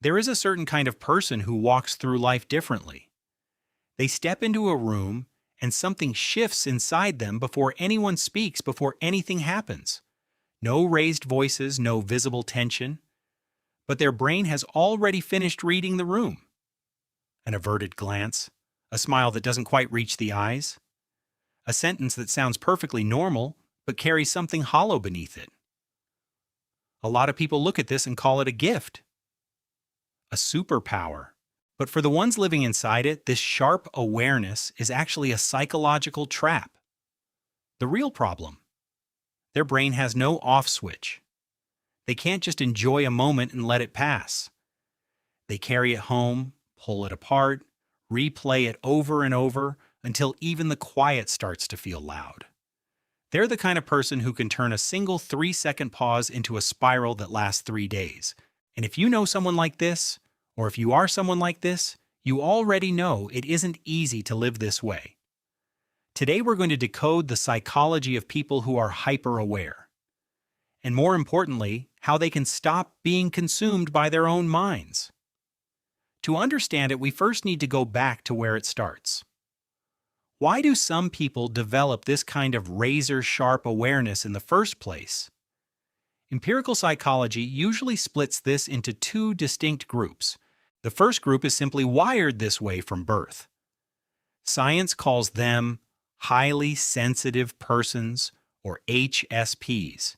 There is a certain kind of person who walks through life differently. They step into a room and something shifts inside them before anyone speaks, before anything happens. No raised voices, no visible tension, but their brain has already finished reading the room. An averted glance, a smile that doesn't quite reach the eyes, a sentence that sounds perfectly normal but carries something hollow beneath it. A lot of people look at this and call it a gift, a superpower. But for the ones living inside it, this sharp awareness is actually a psychological trap. The real problem: their brain has no off switch. They can't just enjoy a moment and let it pass. They carry it home, pull it apart, replay it over and over until even the quiet starts to feel loud. They're the kind of person who can turn a single 3-second pause into a spiral that lasts 3 days. And if you know someone like this, or if you are someone like this, you already know it isn't easy to live this way. Today we're going to decode the psychology of people who are hyper-aware. And more importantly, how they can stop being consumed by their own minds. To understand it, we first need to go back to where it starts. Why do some people develop this kind of razor-sharp awareness in the first place? Empirical psychology usually splits this into 2 distinct groups. The first group is simply wired this way from birth. Science calls them highly sensitive persons, or HSPs.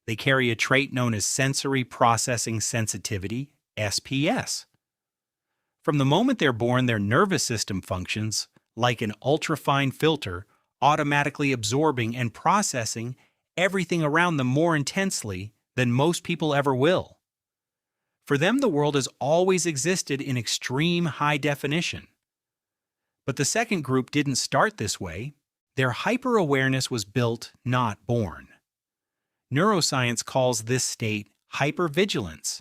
They carry a trait known as sensory processing sensitivity, SPS. From the moment they're born, their nervous system functions like an ultrafine filter, automatically absorbing and processing everything around them more intensely than most people ever will. For them, the world has always existed in extreme high definition. But the second group didn't start this way. Their hyper-awareness was built, not born. Neuroscience calls this state hypervigilance,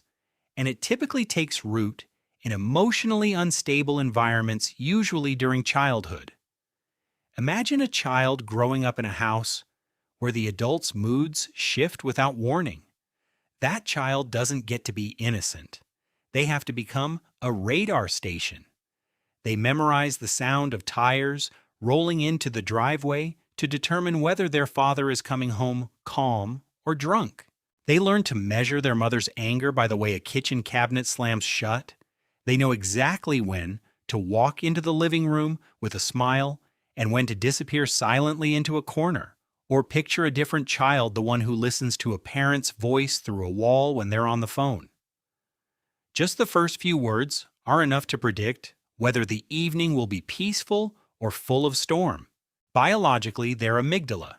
and it typically takes root in emotionally unstable environments, usually during childhood. Imagine a child growing up in a house where the adults' moods shift without warning. That child doesn't get to be innocent. They have to become a radar station. They memorize the sound of tires rolling into the driveway to determine whether their father is coming home calm or drunk. They learn to measure their mother's anger by the way a kitchen cabinet slams shut. They know exactly when to walk into the living room with a smile and when to disappear silently into a corner. Or picture a different child, the one who listens to a parent's voice through a wall when they're on the phone. Just the first few words are enough to predict whether the evening will be peaceful or full of storm. Biologically, their amygdala,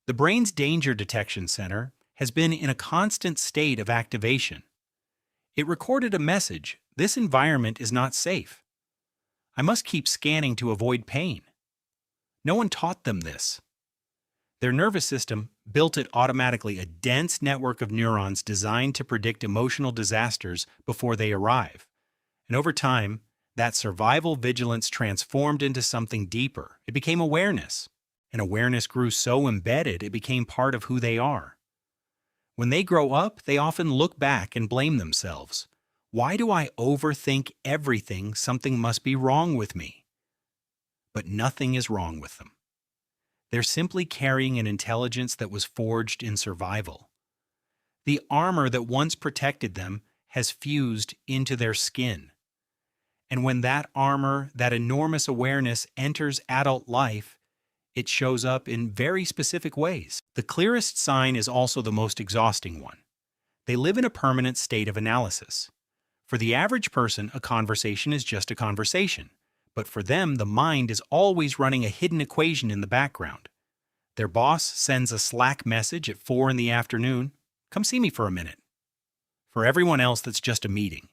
the brain's danger detection center, has been in a constant state of activation. It recorded a message: this environment is not safe. I must keep scanning to avoid pain. No one taught them this. Their nervous system built it automatically, a dense network of neurons designed to predict emotional disasters before they arrive. And over time, that survival vigilance transformed into something deeper. It became awareness. And awareness grew so embedded it became part of who they are. When they grow up, they often look back and blame themselves. Why do I overthink everything? Something must be wrong with me. But nothing is wrong with them. They're simply carrying an intelligence that was forged in survival. The armor that once protected them has fused into their skin. And when that armor, that enormous awareness, enters adult life, it shows up in very specific ways. The clearest sign is also the most exhausting one. They live in a permanent state of analysis. For the average person, a conversation is just a conversation. But for them, the mind is always running a hidden equation in the background. Their boss sends a Slack message at 4 in the afternoon, "Come see me for a minute." For everyone else, that's just a meeting.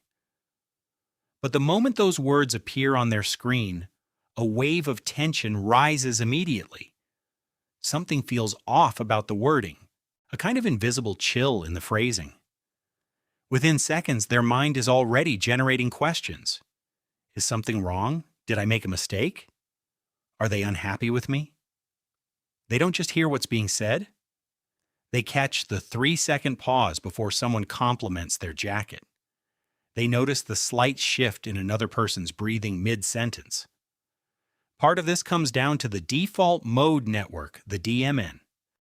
But the moment those words appear on their screen, a wave of tension rises immediately. Something feels off about the wording, a kind of invisible chill in the phrasing. Within seconds, their mind is already generating questions. Is something wrong? Did I make a mistake? Are they unhappy with me? They don't just hear what's being said. They catch the 3-second pause before someone compliments their jacket. They notice the slight shift in another person's breathing mid-sentence. Part of this comes down to the default mode network, the DMN.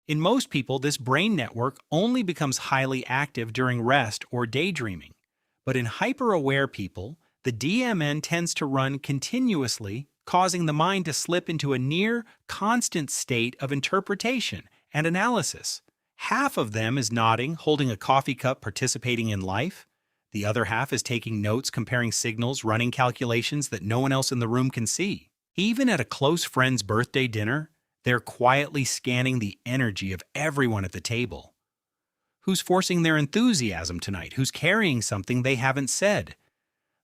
In most people, this brain network only becomes highly active during rest or daydreaming. But in hyper-aware people, the DMN tends to run continuously, causing the mind to slip into a near constant state of interpretation and analysis. Half of them is nodding, holding a coffee cup, participating in life. The other half is taking notes, comparing signals, running calculations that no one else in the room can see. Even at a close friend's birthday dinner, they're quietly scanning the energy of everyone at the table. Who's forcing their enthusiasm tonight? Who's carrying something they haven't said?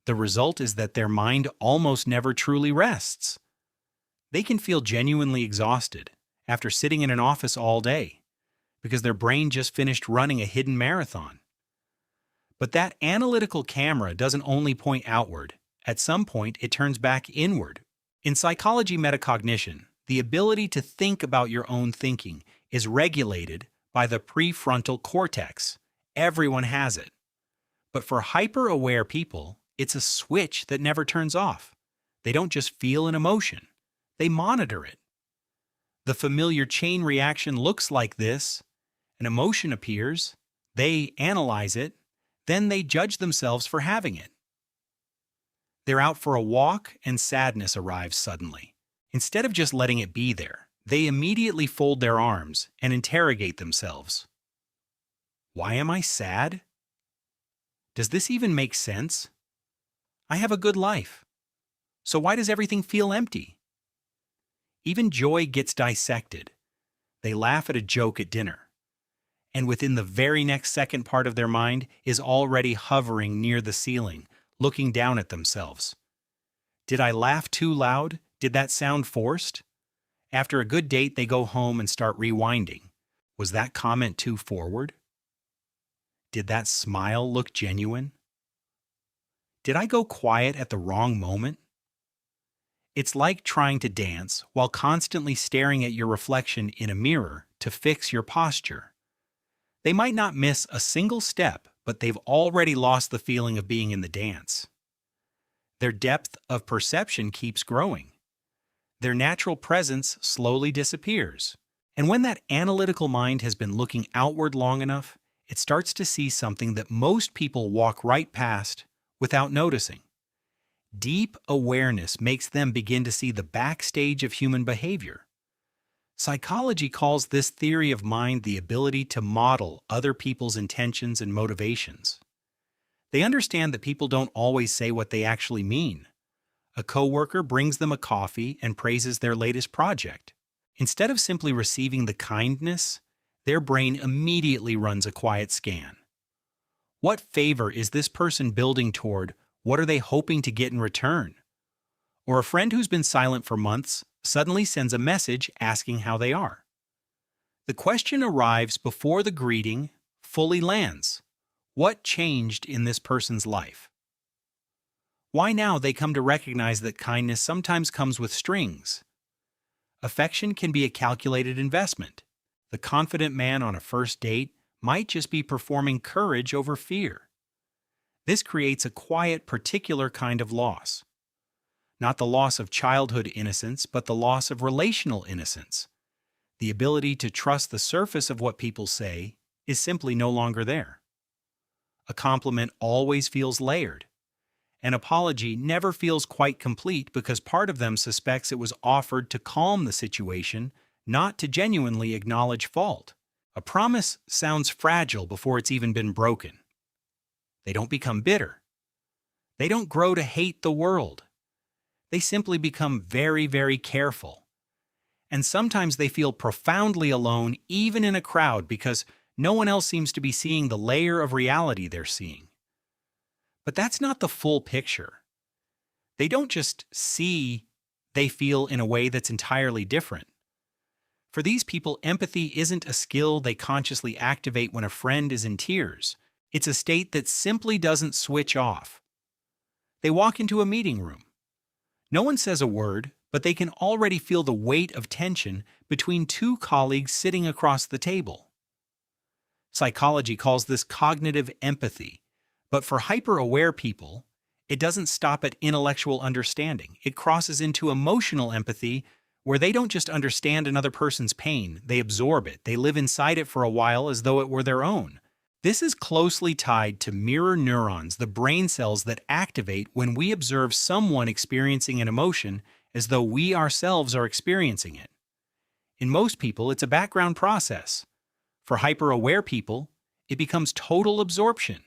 The result is that their mind almost never truly rests. They can feel genuinely exhausted after sitting in an office all day because their brain just finished running a hidden marathon. But that analytical camera doesn't only point outward. At some point, it turns back inward. In psychology metacognition, the ability to think about your own thinking is regulated by the prefrontal cortex. Everyone has it. But for hyper-aware people, it's a switch that never turns off. They don't just feel an emotion. They monitor it. The familiar chain reaction looks like this. An emotion appears, they analyze it, then they judge themselves for having it. They're out for a walk and sadness arrives suddenly. Instead of just letting it be there, they immediately fold their arms and interrogate themselves. Why am I sad? Does this even make sense? I have a good life. So why does everything feel empty? Even joy gets dissected. They laugh at a joke at dinner. And within the very next second, part of their mind is already hovering near the ceiling, looking down at themselves. Did I laugh too loud? Did that sound forced? After a good date, they go home and start rewinding. Was that comment too forward? Did that smile look genuine? Did I go quiet at the wrong moment? It's like trying to dance while constantly staring at your reflection in a mirror to fix your posture. They might not miss a single step, but they've already lost the feeling of being in the dance. Their depth of perception keeps growing. Their natural presence slowly disappears. And when that analytical mind has been looking outward long enough, it starts to see something that most people walk right past without noticing. Deep awareness makes them begin to see the backstage of human behavior. Psychology calls this theory of mind the ability to model other people's intentions and motivations. They understand that people don't always say what they actually mean. A coworker brings them a coffee and praises their latest project. Instead of simply receiving the kindness, their brain immediately runs a quiet scan. What favor is this person building toward? What are they hoping to get in return? Or a friend who's been silent for months suddenly sends a message asking how they are. The question arrives before the greeting fully lands. What changed in this person's life? Why now they come to recognize that kindness sometimes comes with strings. Affection can be a calculated investment. The confident man on a first date might just be performing courage over fear. This creates a quiet, particular kind of loss. Not the loss of childhood innocence, but the loss of relational innocence. The ability to trust the surface of what people say is simply no longer there. A compliment always feels layered. An apology never feels quite complete because part of them suspects it was offered to calm the situation, not to genuinely acknowledge fault. A promise sounds fragile before it's even been broken. They don't become bitter. They don't grow to hate the world. They simply become very, very careful. And sometimes they feel profoundly alone even in a crowd because no one else seems to be seeing the layer of reality they're seeing. But that's not the full picture. They don't just see, they feel in a way that's entirely different. For these people, empathy isn't a skill they consciously activate when a friend is in tears. It's a state that simply doesn't switch off. They walk into a meeting room. No one says a word, but they can already feel the weight of tension between two colleagues sitting across the table. Psychology calls this cognitive empathy, But for hyper-aware people, it doesn't stop at intellectual understanding. It crosses into emotional empathy, where they don't just understand another person's pain, they absorb it. They live inside it for a while as though it were their own. This is closely tied to mirror neurons, the brain cells that activate when we observe someone experiencing an emotion as though we ourselves are experiencing it. In most people, it's a background process. For hyper-aware people, it becomes total absorption.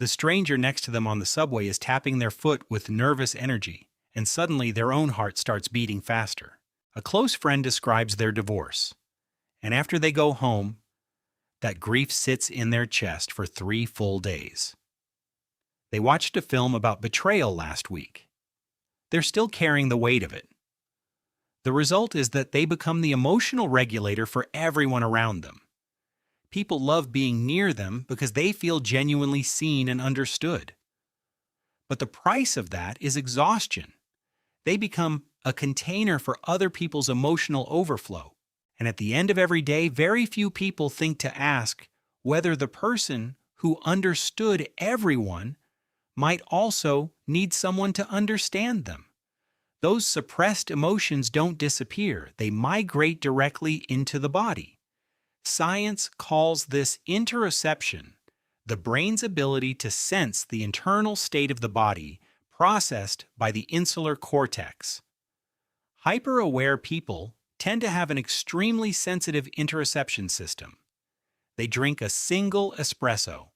The stranger next to them on the subway is tapping their foot with nervous energy, and suddenly their own heart starts beating faster. A close friend describes their divorce, and after they go home, that grief sits in their chest for 3 full days. They watched a film about betrayal last week. They're still carrying the weight of it. The result is that they become the emotional regulator for everyone around them. People love being near them because they feel genuinely seen and understood. But the price of that is exhaustion. They become a container for other people's emotional overflow. And at the end of every day, very few people think to ask whether the person who understood everyone might also need someone to understand them. Those suppressed emotions don't disappear. They migrate directly into the body. Science calls this interoception, the brain's ability to sense the internal state of the body processed by the insular cortex. Hyper-aware people tend to have an extremely sensitive interoception system. They drink a single espresso.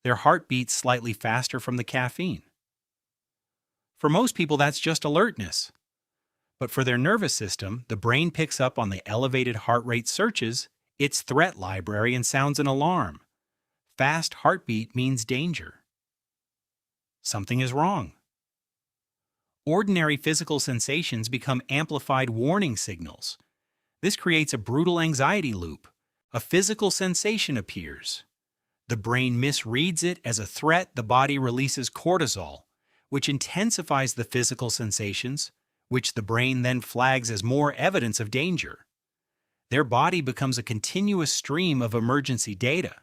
Their heart beats slightly faster from the caffeine. For most people, that's just alertness. But for their nervous system, the brain picks up on the elevated heart rate, searches its threat library, and sounds an alarm. Fast heartbeat means danger. Something is wrong. Ordinary physical sensations become amplified warning signals. This creates a brutal anxiety loop. A physical sensation appears. The brain misreads it as a threat. The body releases cortisol, which intensifies the physical sensations, which the brain then flags as more evidence of danger. Their body becomes a continuous stream of emergency data.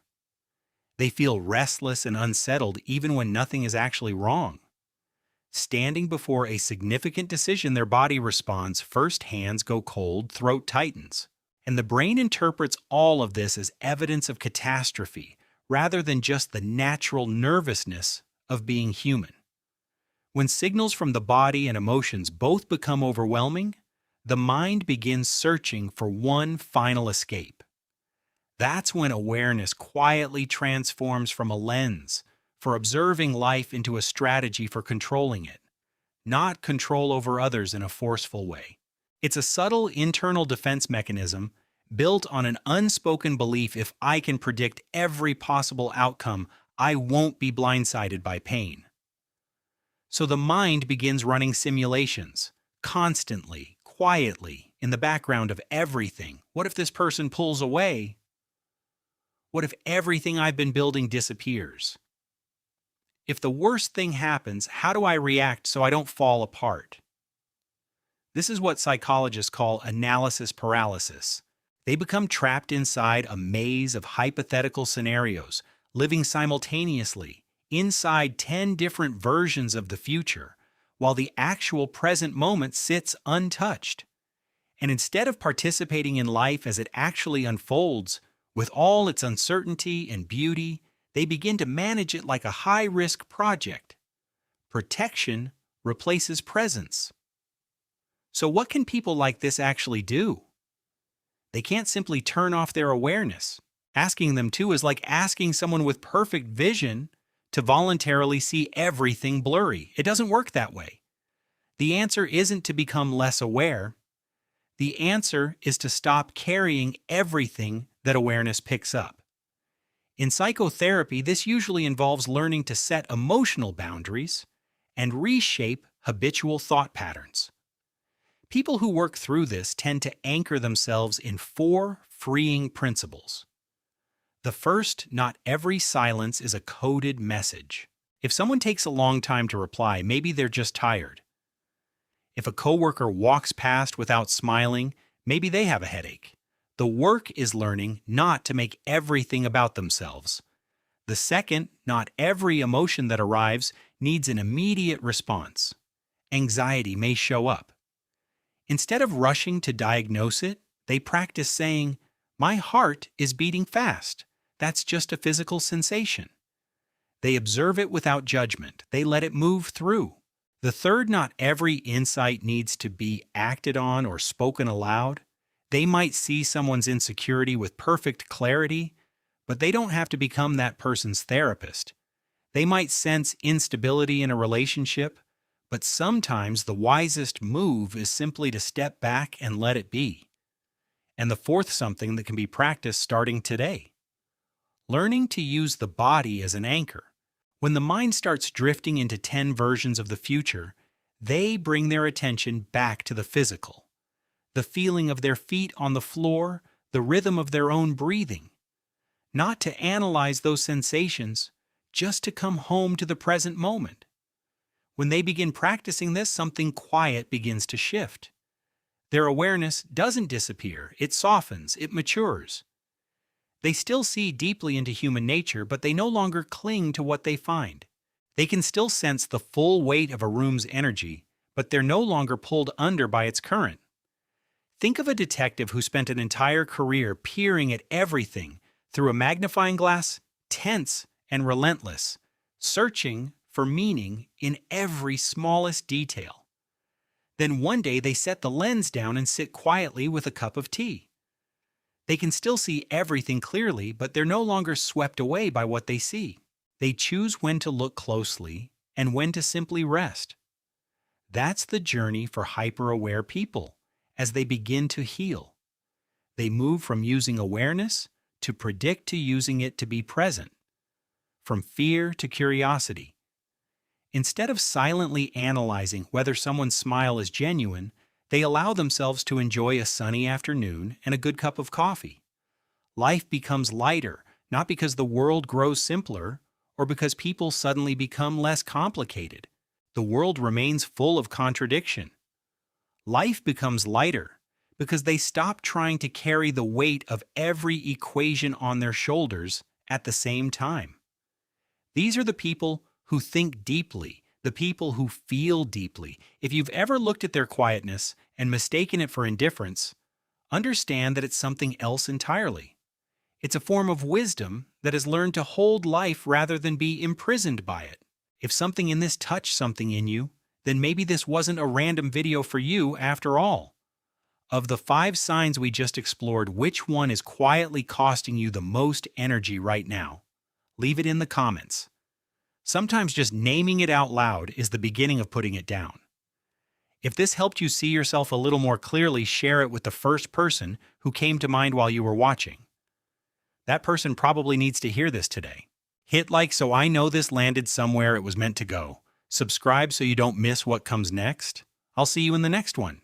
They feel restless and unsettled even when nothing is actually wrong. Standing before a significant decision, their body responds. First, hands go cold, throat tightens. And the brain interprets all of this as evidence of catastrophe, rather than just the natural nervousness of being human. When signals from the body and emotions both become overwhelming, the mind begins searching for one final escape. That's when awareness quietly transforms from a lens for observing life into a strategy for controlling it, not control over others in a forceful way. It's a subtle internal defense mechanism built on an unspoken belief: if I can predict every possible outcome, I won't be blindsided by pain. So the mind begins running simulations, constantly, quietly, in the background of everything. What if this person pulls away? What if everything I've been building disappears? If the worst thing happens, how do I react so I don't fall apart? This is what psychologists call analysis paralysis. They become trapped inside a maze of hypothetical scenarios, living simultaneously inside 10 different versions of the future, while the actual present moment sits untouched. And instead of participating in life as it actually unfolds, with all its uncertainty and beauty, they begin to manage it like a high-risk project. Protection replaces presence. So what can people like this actually do? They can't simply turn off their awareness. Asking them to is like asking someone with perfect vision to voluntarily see everything blurry. It doesn't work that way. The answer isn't to become less aware. The answer is to stop carrying everything that awareness picks up. In psychotherapy, this usually involves learning to set emotional boundaries and reshape habitual thought patterns. People who work through this tend to anchor themselves in 4 freeing principles. The first: not every silence is a coded message. If someone takes a long time to reply, maybe they're just tired. If a coworker walks past without smiling, maybe they have a headache. The work is learning not to make everything about themselves. The second, not every emotion that arrives needs an immediate response. Anxiety may show up. Instead of rushing to diagnose it, they practice saying, "My heart is beating fast. That's just a physical sensation." They observe it without judgment. They let it move through. The third, not every insight needs to be acted on or spoken aloud. They might see someone's insecurity with perfect clarity, but they don't have to become that person's therapist. They might sense instability in a relationship, but sometimes the wisest move is simply to step back and let it be. And the fourth, something that can be practiced starting today. Learning to use the body as an anchor. When the mind starts drifting into 10 versions of the future, they bring their attention back to the physical. The feeling of their feet on the floor, the rhythm of their own breathing. Not to analyze those sensations, just to come home to the present moment. When they begin practicing this, something quiet begins to shift. Their awareness doesn't disappear, it softens, it matures. They still see deeply into human nature, but they no longer cling to what they find. They can still sense the full weight of a room's energy, but they're no longer pulled under by its current. Think of a detective who spent an entire career peering at everything through a magnifying glass, tense and relentless, searching for meaning in every smallest detail. Then one day they set the lens down and sit quietly with a cup of tea. They can still see everything clearly, but they're no longer swept away by what they see. They choose when to look closely and when to simply rest. That's the journey for hyper-aware people as they begin to heal. They move from using awareness to predict to using it to be present, from fear to curiosity. Instead of silently analyzing whether someone's smile is genuine, they allow themselves to enjoy a sunny afternoon and a good cup of coffee. Life becomes lighter, not because the world grows simpler or because people suddenly become less complicated. The world remains full of contradiction. Life becomes lighter because they stop trying to carry the weight of every equation on their shoulders at the same time. These are the people who think deeply, the people who feel deeply. If you've ever looked at their quietness and mistaken it for indifference, understand that it's something else entirely. It's a form of wisdom that has learned to hold life rather than be imprisoned by it. If something in this touched something in you, then maybe this wasn't a random video for you after all. Of the 5 signs we just explored, which one is quietly costing you the most energy right now? Leave it in the comments. Sometimes just naming it out loud is the beginning of putting it down. If this helped you see yourself a little more clearly, share it with the first person who came to mind while you were watching. That person probably needs to hear this today. Hit like so I know this landed somewhere it was meant to go. Subscribe so you don't miss what comes next. I'll see you in the next one.